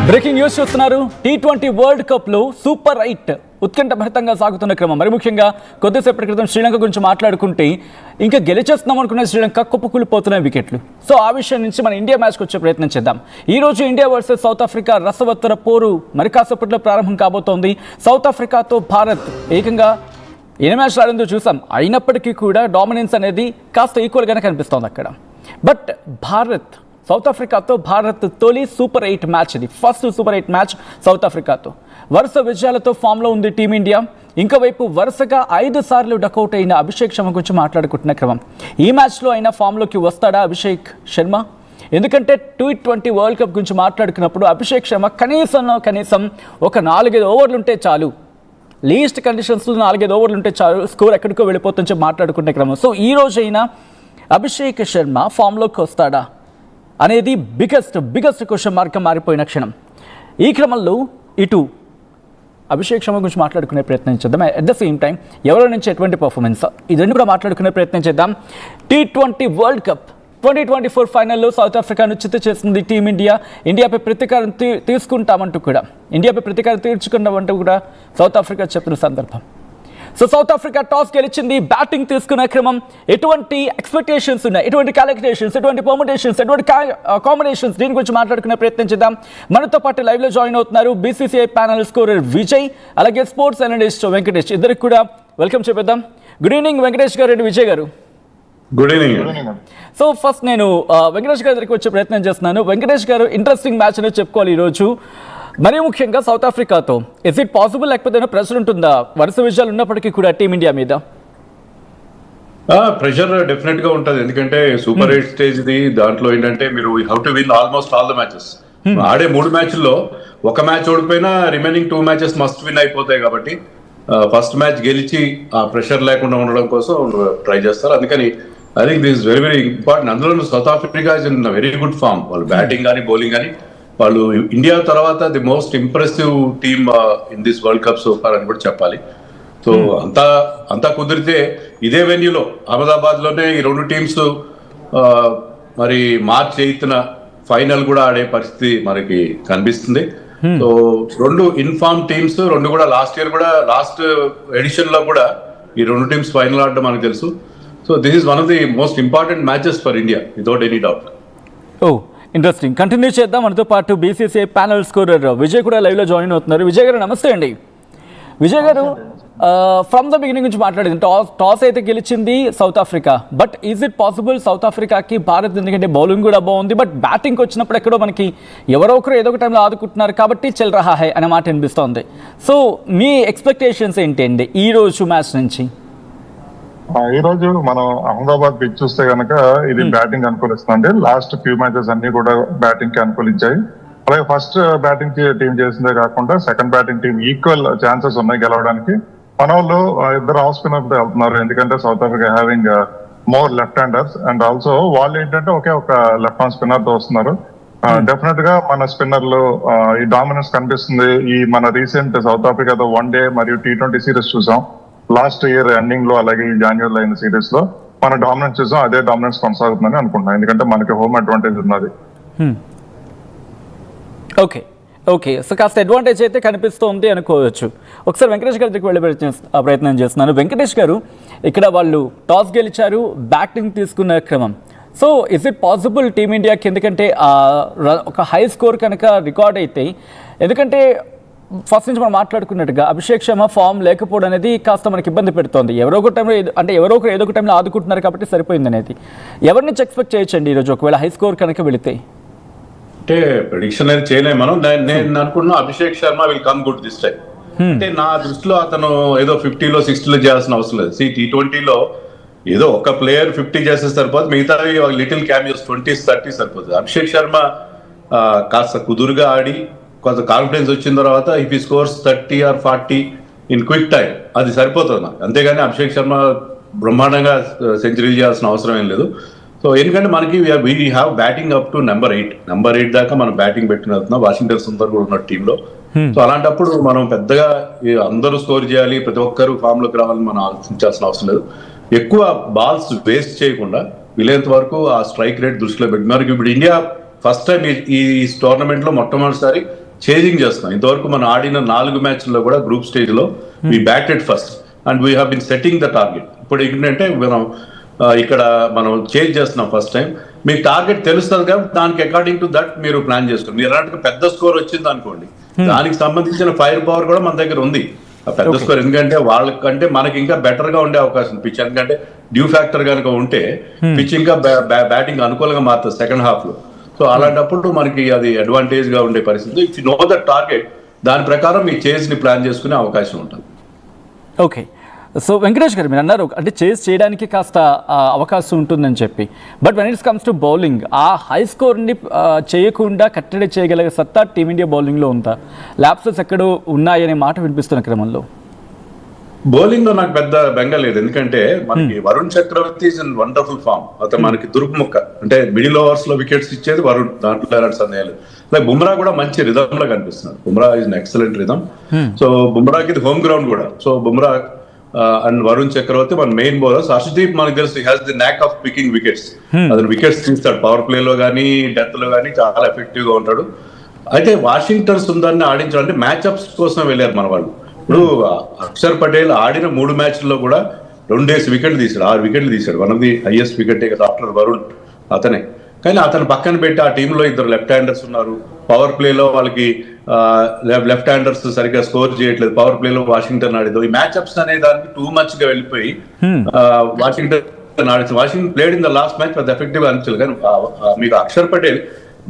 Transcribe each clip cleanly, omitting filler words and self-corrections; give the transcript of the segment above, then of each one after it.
Breaking news చూస్తున్నారు. T20 world cup లో super 8 ఉత్కంఠభరితంగా సాగుతున్న క్రమం. మరి ముఖ్యంగా కొద్దిసేపటి క్రితం శ్రీలంక గురించి మాట్లాడుకుంటే ఇంకా గెలిచేస్తున్నాం అనుకున్న శ్రీలంక కుప్పకూలిపోతున్న వికెట్లు. సో ఆ విషయం నుంచి మన ఇండియా మ్యాచ్కి వచ్చే ప్రయత్నం చేద్దాం. ఈ రోజు ఇండియా వర్సెస్ సౌత్ ఆఫ్రికా రసవత్తర పోరు మరి కాసేపట్లో ప్రారంభం కాబోతోంది. సౌత్ ఆఫ్రికాతో భారత్ ఏకంగా 8 మ్యాచ్లు ఆడిందో చూసాం. అయినప్పటికీ కూడా డామినెన్స్ అనేది కాస్త ఈక్వల్గానే కనిపిస్తోంది అక్కడ. బట్ సౌత్ ఆఫ్రికాతో భారత్ తొలి సూపర్ 8 మ్యాచ్, ఇది ఫస్ట్ సూపర్ 8 మ్యాచ్ సౌత్ ఆఫ్రికాతో. వరుస విజయాలతో ఫామ్లో ఉంది టీమిండియా. ఇంకోవైపు వరుసగా 5 సార్లు డకౌట్ అయిన అభిషేక్ శర్మ గురించి మాట్లాడుకుంటున్న క్రమం. ఈ మ్యాచ్లో అయినా ఫామ్లోకి వస్తాడా అభిషేక్ శర్మ? ఎందుకంటే T20 వరల్డ్ కప్ గురించి మాట్లాడుకున్నప్పుడు అభిషేక్ శర్మ కనీసం ఒక 4-5 ఓవర్లు ఉంటే చాలు, లీస్ట్ కండిషన్స్లో 4-5 ఓవర్లు ఉంటే చాలు, స్కోర్ ఎక్కడికో వెళ్ళిపోతుందని చెప్పి మాట్లాడుకునే క్రమం. సో ఈ రోజైనా అభిషేక్ శర్మ ఫామ్లోకి వస్తాడా అనేది బిగ్గెస్ట్ క్వశ్చన్ మార్క్గా మారిపోయిన క్షణం. ఈ క్రమంలో ఇటు అభిషేక్ శర్మ గురించి మాట్లాడుకునే ప్రయత్నం చేద్దాం. అట్ ద సేమ్ టైం ఎవరి నుంచి ఎటువంటి పర్ఫార్మెన్స్, ఈ రెండు కూడా మాట్లాడుకునే ప్రయత్నం చేద్దాం. T20 వరల్డ్ కప్ 2024 ఫైనల్లో సౌత్ ఆఫ్రికాను చిత్తు చేసింది టీమిండియా. ఇండియాపై ప్రతీకారం తీర్చుకుంటామంటూ కూడా సౌత్ ఆఫ్రికా చెప్పిన సందర్భం. సో సౌత్ ఆఫ్రికా టాస్ గెలిచింది, బ్యాటింగ్ తీసుకున్న క్రమం. ఎటువంటి ఎక్స్పెక్టేషన్స్ ఉన్నాయి, ఎటువంటి క్యాలిక్యులేషన్స్, ఎటువంటి పర్ముటేషన్స్, ఎటువంటి కాంబినేషన్స్, దీని గురించి మాట్లాడుకునే ప్రయత్నం చేద్దాం. మనతో పాటు లైవ్లో జాయిన్ అవుతున్నారు BCCI ప్యానల్ స్కోరర్ విజయ్, అలాగే స్పోర్ట్స్ అనలిస్ట్ వెంకటేష్. ఇద్దరికి కూడా వెల్కమ్ చెప్పేద్దాం. గుడ్ ఈవినింగ్ వెంకటేష్ గారు అండ్ విజయ్ గారు. Good evening. సో ఫస్ట్ నేను వెంకటేష్ గారి దగ్గరికి వచ్చే ప్రయత్నం చేస్తున్నాను. వెంకటేష్ గారు, ఇంట్రెస్టింగ్ మ్యాచ్ అనేది చెప్పుకోవాలి ఈరోజు. మరీ ముఖ్యంగా సౌత్ ఆఫ్రికాతో ఇస్ ఇట్ పాసిబుల్, లేకపోతే ప్రెషర్ ఉంటుందా వరుస విజయాలు ఉన్నప్పటికీ కూడా టీమిండియా మీద? ప్రెషర్ డెఫినెట్ గా ఉంటుంది. ఎందుకంటే సూపర్ 8 స్టేజ్ ఇది. దాంట్లో ఏంటంటే మీరు how to win almost all the matches. ఆడే 3 మ్యాచ్ల్లో ఒక మ్యాచ్ ఓడిపోయినా రిమైనింగ్ 2 మ్యాచెస్ మస్ట్ విన్ అయిపోతాయి. కాబట్టి ఫస్ట్ మ్యాచ్ గెలిచి ఆ ప్రెషర్ లేకుండా ఉండడం కోసం ట్రై చేస్తారు. అందుకని I think this is very very important. అందులో South Africa is in very good form. వాళ్ళు బ్యాటింగ్ కానీ బౌలింగ్ కానీ వాళ్ళు ఇండియా తర్వాత the most impressive team in this world cup so far అని కూడా చెప్పాలి. సో అంతా కుదిరితే ఇదే వెన్యూలో అహ్మదాబాద్ లోనే ఈ 2 టీమ్స్ మరి మార్చ్ 8న ఫైనల్ కూడా ఆడే పరిస్థితి మనకి కనిపిస్తుంది. సో 2 ఇన్ఫార్మ్ టీమ్స్, 2 కూడా లాస్ట్ ఇయర్ కూడా లాస్ట్ ఎడిషన్ లో కూడా ఈ 2 టీమ్స్ ఫైనల్ ఆడడం మనకు తెలుసు. So this is one of the most important matches for India without any doubt. Interesting. Continue చేద్దాం. మనతో పాటు BCCI ప్యానల్ స్కోరర్ విజయ్ కూడా లైవ్లో జాయిన్ అవుతున్నారు. విజయ్ గారు నమస్తే అండి. విజయ్ గారు, ఫ్రమ్ ద బిగినింగ్ నుంచి మాట్లాడింది, టాస్ అయితే గెలిచింది South Africa. But is it possible South ఆఫ్రికాకి భారత్, ఎందుకంటే బౌలింగ్ కూడా బాగుంది, బట్ బ్యాటింగ్కి వచ్చినప్పుడు ఎక్కడో మనకి ఎవరో ఒకరు ఏదో ఒక టైంలో ఆదుకుంటున్నారు కాబట్టి చెల్ రహా హై అనే మాట వినిపిస్తోంది. సో మీ ఎక్స్పెక్టేషన్స్ ఏంటి అండి ఈ రోజు మ్యాచ్ నుంచి? ఈ రోజు మనం అహ్మదాబాద్ పిచ్ చూస్తే కనుక ఇది బ్యాటింగ్ అనుకూలిస్తుంది. లాస్ట్ ఫ్యూ మ్యాచెస్ అన్ని కూడా బ్యాటింగ్ కి అనుకూలించాయి. అలాగే ఫస్ట్ బ్యాటింగ్ టీం చేసిందే కాకుండా second batting team equal chances ఉన్నాయి గెలవడానికి. మన వాళ్ళు 2 ఆఫ్ స్పిన్నర్ తో వెళ్తున్నారు, ఎందుకంటే south Africa having more left handers and also వాళ్ళు ఏంటంటే ఒక లెఫ్ట్ హ్యాండ్ స్పిన్నర్ తో వస్తున్నారు. డెఫినెట్ గా మన స్పిన్నర్లు ఈ డామినెన్స్ కనిపిస్తుంది. ఈ మన రీసెంట్ సౌత్ ఆఫ్రికాతో 1 డే మరియు T20 సిరీస్ చూసాం. లాస్ట్ ఇయర్ ఎండింగ్ లో అలాగే ఈ జనవరిలో అయిన సిరీస్ లో మన డామినెన్స్ చూసాం. అదే డామినెన్స్ కొనసాగుతుందని అనుకుంటున్నాను, ఎందుకంటే మనకి హోమ్ అడ్వాంటేజ్ ఉన్నది. ఓకే సో కాస్త అడ్వాంటేజ్ అయితే కనిపిస్తోంది అనుకోవచ్చు. ఒకసారి వెంకటేష్ గారి దగ్గరికి వెళ్ళే ప్రయత్నం చేస్తున్నాను. వెంకటేష్ గారు, ఇక్కడ వాళ్ళు టాస్ గెలిచారు, బ్యాటింగ్ తీసుకున్న క్రమం. సో ఇస్ ఇట్ పాసిబుల్ టీమిండియాకి, ఎందుకంటే ఒక హై స్కోర్ కనుక రికార్డ్ అయితే, ఎందుకంటే ఫస్ట్ నుంచి మనం మాట్లాడుకున్నట్టుగా అభిషేక్ శర్మ ఫామ్ లేకపోవడం అనేది కాస్త మనకి ఇబ్బంది పెడుతోంది. ఎవరో ఒకరు ఏదో ఒక టైంలో ఆదుకుంటున్నారు కాబట్టి సరిపోయింది అనేది. ఎవరి నుంచి ఎక్స్పెక్ట్ చేయొచ్చండి ఈరోజు ఒకవేళ హై స్కోర్ కనుక వెళితే? అంటే ప్రెడిక్షన్ అనేది చేయలేము మనం. నేను అనుకున్నా Abhishek Sharma will come good this time. అంటే నా దృష్టిలో అతను ఏదో 50లో 60లో చేయాల్సిన అవసరం లేదు. T20లో ఏదో ఒక ప్లేయర్ 50 చేస్తే సరిపోతుంది, మిగతా లిటిల్ క్యామియోస్ 20-30 సరిపోతుంది. అభిషేక్ శర్మ కాస్త కుదురుగా ఆడి కొంత కాన్ఫిడెన్స్ వచ్చిన తర్వాత ఇఫ్ ఈ scores 30 or 40 in quick time అది సరిపోతుంది నాకు. అంతేగాని అభిషేక్ శర్మ బ్రహ్మాండంగా సెంచరీ చేయాల్సిన అవసరం ఏం లేదు. సో ఎందుకంటే మనకి we have batting up to number 8 దాకా మనం బ్యాటింగ్ పెట్టుకుని వెళ్తున్నాం. వాషింగ్టన్ సుందర్ కూడా ఉన్న టీంలో. సో అలాంటప్పుడు మనం పెద్దగా అందరూ స్కోర్ చేయాలి, ప్రతి ఒక్కరు ఫామ్ లోకి రావాలని మనం ఆలోచించాల్సిన అవసరం లేదు. ఎక్కువ బాల్స్ వేస్ట్ చేయకుండా వీలైనంత వరకు ఆ స్ట్రైక్ రేట్ దృష్టిలో పెట్టి, మనకి ఇప్పుడు ఇండియా ఫస్ట్ టైం ఈ టోర్నమెంట్ లో మొట్టమొదటిసారి చేంజింగ్ చేస్తున్నాం. ఇంతవరకు మనం ఆడిన 4 మ్యాచ్ల్లో కూడా గ్రూప్ స్టేజ్ లో we batted first and we have been setting the target. ఇప్పుడు ఏంటంటే ఇక్కడ మనం చేంజ్ చేస్తున్నాం ఫస్ట్ టైం. మీకు టార్గెట్ తెలుస్తుంది కాబట్టి దానికి అకార్డింగ్ టు దట్ మీరు ప్లాన్ చేసుకోండి. మీరు ఎలాంటి పెద్ద స్కోర్ వచ్చింది అనుకోండి, దానికి సంబంధించిన ఫైర్ పవర్ కూడా మన దగ్గర ఉంది. ఆ పెద్ద స్కోర్ ఎందుకంటే వాళ్ళకంటే మనకి ఇంకా బెటర్ గా ఉండే అవకాశం పిచ్, ఎందుకంటే డ్యూ ఫ్యాక్టర్ కనుక ఉంటే పిచ్ ఇంకా బ్యాటింగ్ అనుకూలంగా మారుతుంది సెకండ్ హాఫ్ లో. సో అలాంటప్పుడు మనకి అది అడ్వాంటేజ్ గా ఉండే పరిస్థితి. If you know the target, దాని ప్రకారం మీ చేజ్ ని ప్లాన్ చేసుకునే అవకాశం ఉంటుంది. ఓకే, సో వెంకటేష్ గారు మీరు అన్నారు అంటే చేజ్ చేయడానికి కాస్త అవకాశం ఉంటుందని చెప్పి, but when it's comes to bowling ఆ హై స్కోర్ని చేయకుండా కట్టడి చేయగలిగే సత్తా టీమిండియా బౌలింగ్లో ఉందా? ల్యాప్సెస్ ఎక్కడో ఉన్నాయనే మాట వినిపిస్తున్న క్రమంలో బౌలింగ్ లో నాకు పెద్ద బెంగ లేదు, ఎందుకంటే మనకి వరుణ్ చక్రవర్తి ఇస్ ఇన్ వండర్ఫుల్ ఫామ్. అతను మనకి దుర్ముక్క, అంటే మిడిల్ ఓవర్స్ లో వికెట్స్ ఇచ్చేది వరుణ్, దాంట్లో ఎలాంటి సందేహాలు. లైక్ బుమ్రా కూడా మంచి రిథమ్ లో కనిపిస్తున్నాడు. Bumrah is in excellent rhythm. So బుమ్రాకి ఇది హోమ్ గ్రౌండ్ కూడా. సో బుమ్రా అండ్ వరుణ్ చక్రవర్తి మన మెయిన్ బౌలర్స్. హర్షదీప్ మనకు తెలుసు has the knack of picking wickets. అతను వికెట్స్ తీస్తాడు పవర్ ప్లే లో కానీ డెత్ లో కానీ చాలా ఎఫెక్టివ్ గా ఉంటాడు. అయితే వాషింగ్టన్ సుందర్ని ఆడించాలంటే మ్యాచ్అప్స్ కోసం వెళ్ళారు మన వాళ్ళు. ఇప్పుడు అక్షర్ పటేల్ ఆడిన 3 మ్యాచ్ల్లో కూడా 2 వికెట్లు తీశాడు, 6 వికెట్లు తీశాడు. One of the highest wicket after Varun అతనే. కానీ అతను పక్కన పెట్టి ఆ టీంలో 2 లెఫ్ట్ హ్యాండర్స్ ఉన్నారు. పవర్ ప్లేలో వాళ్ళకి లెఫ్ట్ హ్యాండర్స్ సరిగ్గా స్కోర్ చేయట్లేదు. పవర్ ప్లేలో వాషింగ్టన్ ఆడేది. ఈ మ్యాచ్అప్స్ అనే దానికి టూ మచ్ గా వెళ్ళిపోయి వాషింగ్టన్ ఆడింది. Washington played in the last match పెద్ద ఎఫెక్టివ్ అనిపించలేదు. కానీ మీకు అక్షర్ పటేల్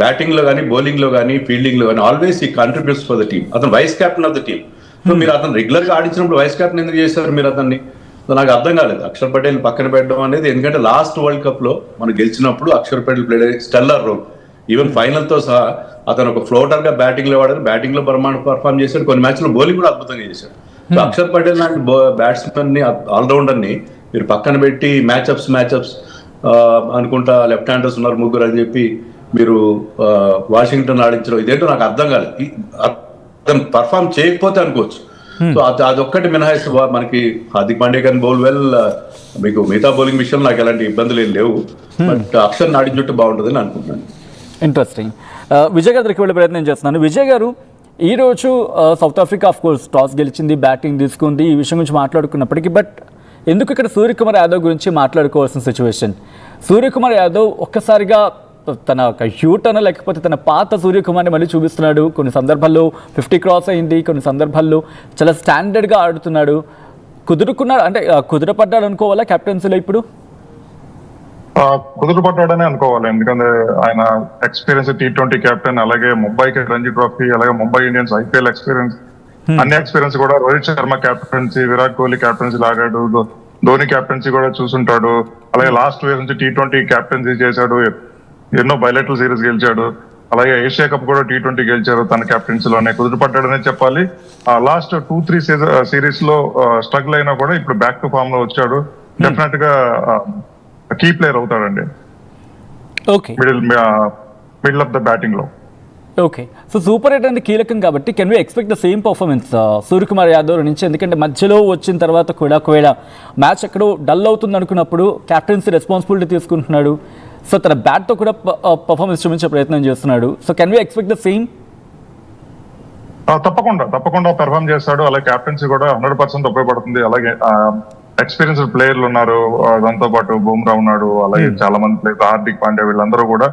బ్యాటింగ్ లో కానీ బౌలింగ్ లో కానీ ఫీల్డింగ్ లో కానీ always he contributes for the team. అతను vice captain of the team. So మీరు అతను రెగ్యులర్ గా ఆడించినప్పుడు వైస్ కెప్టెన్ ఎందుకు చేశారు మీరు అతన్ని? నాకు అర్థం కాలేదు అక్షర్ పటేల్ పక్కన పెట్టడం అనేది. ఎందుకంటే లాస్ట్ వరల్డ్ కప్ లో మనం గెలిచినప్పుడు Axar Patel played stellar role. Even final తో సహా అతను ఒక ఫ్లోటర్ గా బ్యాటింగ్ లో వాడారు, బ్యాటింగ్ లో పర్ఫార్మ్ చేశాడు, కొన్ని మ్యాచ్ లో బౌలింగ్ కూడా అద్భుతంగా చేశాడు. సో అక్షర్ పటేల్ లాంటి బ్యాట్స్మెన్ ని ఆల్రౌండర్ ని మీరు పక్కన పెట్టి మ్యాచ్అప్స్ అనుకుంటా లెఫ్ట్ హ్యాండర్స్ ఉన్నారు 3 అని చెప్పి మీరు వాషింగ్టన్ ఆడించడం ఇదేంటో నాకు అర్థం కాలేదు. అతను పర్ఫామ్ చేయకపోతే అనుకోవచ్చు. సో అదొక్కటి మినహాయిస్తూ మనకి హార్దిక్ పాండ్యా కానీ బౌల్ వెల్. మీకు మిగతా బౌలింగ్ విషయంలో నాకు ఎలాంటి ఇబ్బందులు ఏం లేవు. బట్ అక్షర్ ఆడించుంటే బాగుంటుందని అనుకుంటున్నాను. ఇంట్రెస్టింగ్. విజయ్ గారి దగ్గరికి వెళ్ళే ప్రయత్నం చేస్తున్నాను. విజయ్ గారు, ఈరోజు south Africa of course toss గెలిచింది, బ్యాటింగ్ తీసుకుంది, ఈ విషయం గురించి మాట్లాడుకున్నప్పటికీ బట్ ఎందుకు ఇక్కడ సూర్యకుమార్ యాదవ్ గురించి మాట్లాడుకోవాల్సిన సిచ్యువేషన్? సూర్యకుమార్ యాదవ్ ఒక్కసారిగా తన ఒక యూటర్న్ లేకపోతే తన పాత సూర్యకుమార్ని మళ్ళీ చూపిస్తున్నాడు. కొన్ని సందర్భాల్లో 50 క్రాస్ అయింది, కొన్ని సందర్భాల్లో చాలా స్టాండర్డ్గా ఆడుతున్నాడు. కుదురుకున్నాడు అంటే కుదురపడ్డాడు అనుకోవాలా కెప్టెన్సీలో? ఇప్పుడు కుదురుపడ్డాడని అనుకోవాలి, ఎందుకంటే ఆయన ఎక్స్పీరియన్స్ T20 కెప్టెన్, అలాగే ముంబైకి రంజీ ట్రోఫీ, అలాగే ముంబై ఇండియన్స్ IPL ఎక్స్పీరియన్స్, అన్ని ఎక్స్పీరియన్స్ కూడా. రోహిత్ శర్మ కెప్టెన్సీ, విరాట్ కోహ్లీ కెప్టెన్సీ లాగాడు, ధోని కెప్టెన్సీ కూడా చూసుంటాడు. అలాగే లాస్ట్ ఇయర్ నుంచి T20 కెప్టెన్సీ చేశాడు, ఎన్నో బైలెటరల్ సిరీస్ గెలిచాడు. అలాగే ఏషియా కప్ కూడా T20 గెలిచారు తన కెప్టెన్సీలోనే. కుదురుపడ్డాడనే చెప్పాలి. లాస్ట్ 2-3 సిరీస్ లో స్ట్రగుల్ అయినా కూడా ఇప్పుడు బ్యాక్ టు ఫామ్ లో వచ్చాడు. డెఫినెట్ గా కీ ప్లేయర్ అవుతాడండి మిడిల్ ఆఫ్ ద బ్యాటింగ్ లో. ఓకే, సో సూపర్ 8 అనేది కీలకం కాబట్టి can we expect the same performance Suryakumar Yadav నుంచి? ఎందుకంటే మధ్యలో వచ్చిన తర్వాత కూడా ఒకవేళ మ్యాచ్ ఎక్కడో డల్ అవుతుంది అనుకున్నప్పుడు క్యాప్టెన్సీ రెస్పాన్సిబిలిటీ తీసుకుంటున్నాడు. సో తన బ్యాట్తో కూడా పర్ఫార్మెన్స్ చూపించే ప్రయత్నం చేస్తున్నాడు. So can we expect the same? తప్పకుండా పెర్ఫార్మ్ చేస్తాడు. అలాగే క్యాప్టెన్సీ కూడా 100% ఉపయోగపడుతుంది. అలాగే ఎక్స్పీరియన్స్ ప్లేయర్లు ఉన్నారు, దాంతో పాటు బుమ్రా ఉన్నాడు, అలాగే చాలా మంది ప్లేయర్స్ హార్దిక్ పాండ్యా వీళ్ళందరూ కూడా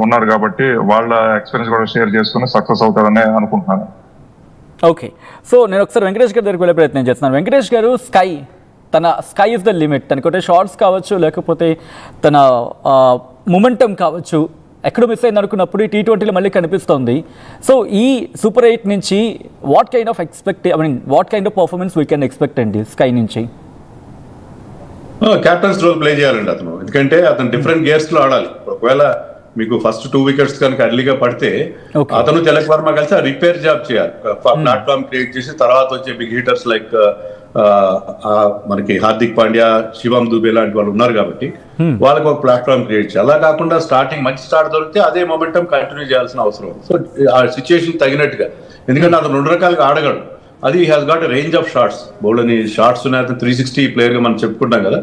ఉన్నారు కాబట్టి వాళ్ళ ఎక్స్పీరియన్స్ కూడా షేర్ చేసుకుని సక్సెస్ అవుతారని అనుకుంటున్నాను. ఓకే, సో నేను ఒకసారి వెంకటేష్ గారి దగ్గరికి వెళ్ళే ప్రయత్నం చేస్తున్నాను. Venkatesh garu, sky is the limit. తనకొటే షార్ట్స్ కావచ్చు, లేకపోతే తన మొమెంటం కావచ్చు, ఎక్కడో మిస్ అయింది అనుకున్నప్పుడు ఈ T20లో మళ్ళీ కనిపిస్తుంది. సో ఈ సూపర్ 8 నుంచి what kind of performance we can expect అండి స్కై నుంచి? క్యాప్టెన్స్ రోల్ ప్లే చేయాలండి అతను, ఎందుకంటే అతను డిఫరెంట్ గేర్స్ లో ఆడాలి. ఒకవేళ మీకు ఫస్ట్ 2 వికెట్స్ కనుక అర్లీగా పడితే అతను తిలక్ వర్మ కలిసి రిపేర్ జాబ్ చేయాలి, ప్లాట్ఫామ్ క్రియేట్ చేసి తర్వాత వచ్చే బిగ్ హీటర్స్ లైక్ మనకి హార్దిక్ పాండ్యా, శివం దుబే లాంటి వాళ్ళు ఉన్నారు కాబట్టి వాళ్ళకి ఒక ప్లాట్ఫామ్ క్రియేట్ చేయాలి. అలా కాకుండా స్టార్టింగ్ మంచి స్టార్ట్ దొరికితే అదే మొమెంటం కంటిన్యూ చేయాల్సిన అవసరం. సో ఆ సిచ్యుయేషన్ తగినట్టుగా, ఎందుకంటే అతను 2 రకాలుగా ఆడగలడు. అది has got range of shots. బౌలర్ని షాట్స్ ఉన్నాయి, అతను 360 ప్లేయర్ గా మనం చెప్పుకుంటాం కదా,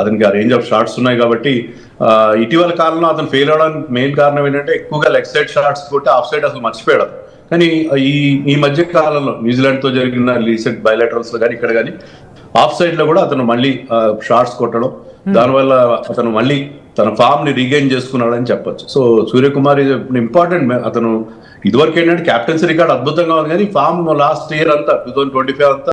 అతనికి ఆ రేంజ్ ఆఫ్ షాట్స్ ఉన్నాయి. కాబట్టి ఇటీవల కాలంలో అతను ఫెయిల్ అవడానికి మెయిన్ కారణం ఏంటంటే ఎక్కువగా లెగ్ సైడ్ షాట్స్ కొట్టి ఆఫ్ సైడ్ అసలు మర్చిపోయాడు. కానీ ఈ మధ్య కాలంలో న్యూజిలాండ్ తో జరిగిన రీసెంట్ బయలాటరల్స్ లో కానీ ఇక్కడ కానీ ఆఫ్ సైడ్ లో కూడా అతను మళ్ళీ షాట్స్ కొట్టడం, దానివల్ల అతను మళ్ళీ తన ఫామ్ ని రీగైన్ చేసుకున్నాడు అని చెప్పొచ్చు. So Suryakumar is important. అతను ఇదివరకు ఏంటంటే క్యాప్టెన్సీ రికార్డ్ అద్భుతంగా ఉంది, కానీ ఫామ్ లాస్ట్ ఇయర్ అంతా 2025 అంతా